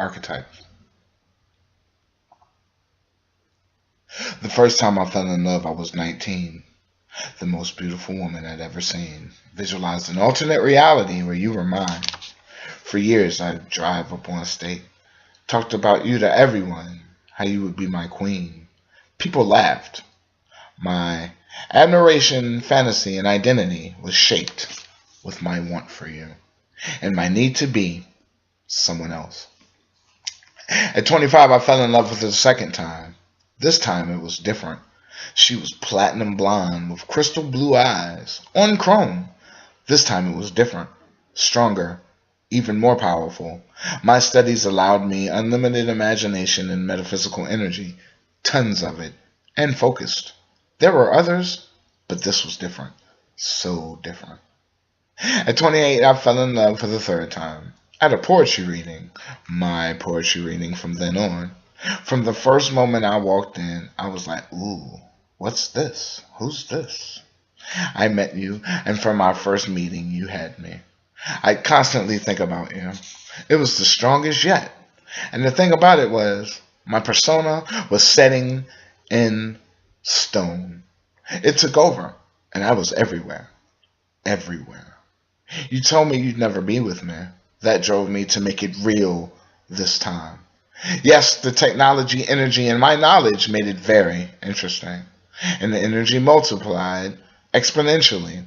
archetypes. The first time I fell in love, I was 19. The most beautiful woman I'd ever seen. Visualized an alternate reality where you were mine. For years, I'd drive up on state. Talked about you to everyone, how you would be my queen. People laughed. My admiration, fantasy, and identity was shaped with my want for you and my need to be someone else. At 25, I fell in love with her the second time. This time it was different. She was platinum blonde with crystal blue eyes, on chrome. This time it was different, stronger, even more powerful. My studies allowed me unlimited imagination and metaphysical energy, tons of it, and focused. There were others, but this was different, so different. At 28, I fell in love for the third time. At a poetry reading, my poetry reading from then on. From the first moment I walked in, I was like, ooh, what's this? Who's this? I met you, and from our first meeting, you had me. I constantly think about you. It was the strongest yet. And the thing about it was, my persona was setting in stone. It took over, and I was everywhere. Everywhere. You told me you'd never be with me. That drove me to make it real this time. Yes, the technology, energy, and my knowledge made it very interesting. And the energy multiplied exponentially.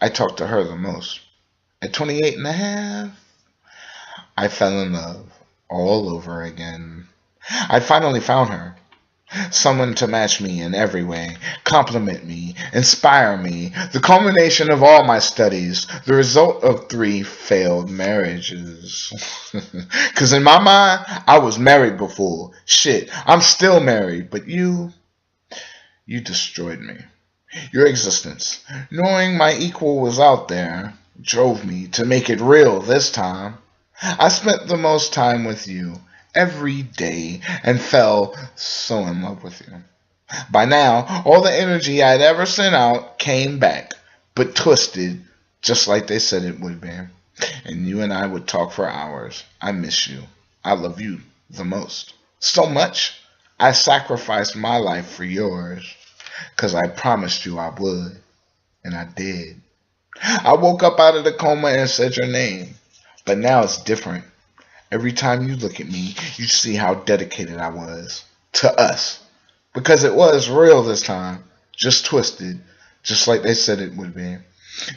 I talked to her the most. At 28 and a half, I fell in love all over again. I finally found her. Someone to match me in every way, compliment me, inspire me, the culmination of all my studies, the result of 3 failed marriages. Because in my mind, I was married before. Shit, I'm still married, but you destroyed me. Your existence, knowing my equal was out there, drove me to make it real this time. I spent the most time with you every day and fell so in love with you. By now, all the energy I'd ever sent out came back, but twisted, just like they said it would be. And you and I would talk for hours. I miss you. I love you the most. So much, I sacrificed my life for yours, 'cause I promised you I would, and I did. I woke up out of the coma and said your name, but now it's different. Every time you look at me, you see how dedicated I was to us. Because it was real this time, just twisted, just like they said it would be.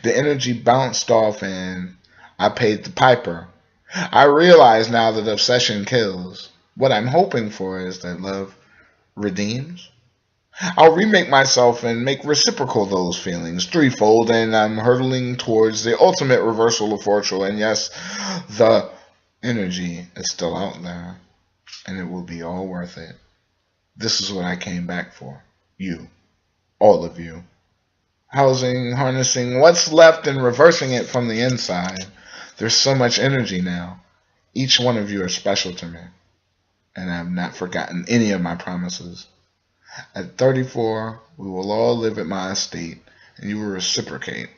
The energy bounced off and I paid the piper. I realize now that obsession kills. What I'm hoping for is that love redeems. I'll remake myself and make reciprocal those feelings, threefold, and I'm hurtling towards the ultimate reversal of fortune. And yes, the energy is still out there, and it will be all worth it. This is what I came back for. You. All of you. Housing, harnessing what's left and reversing it from the inside. There's so much energy now. Each one of you are special to me, and I have not forgotten any of my promises. At 34, we will all live at my estate, and you will reciprocate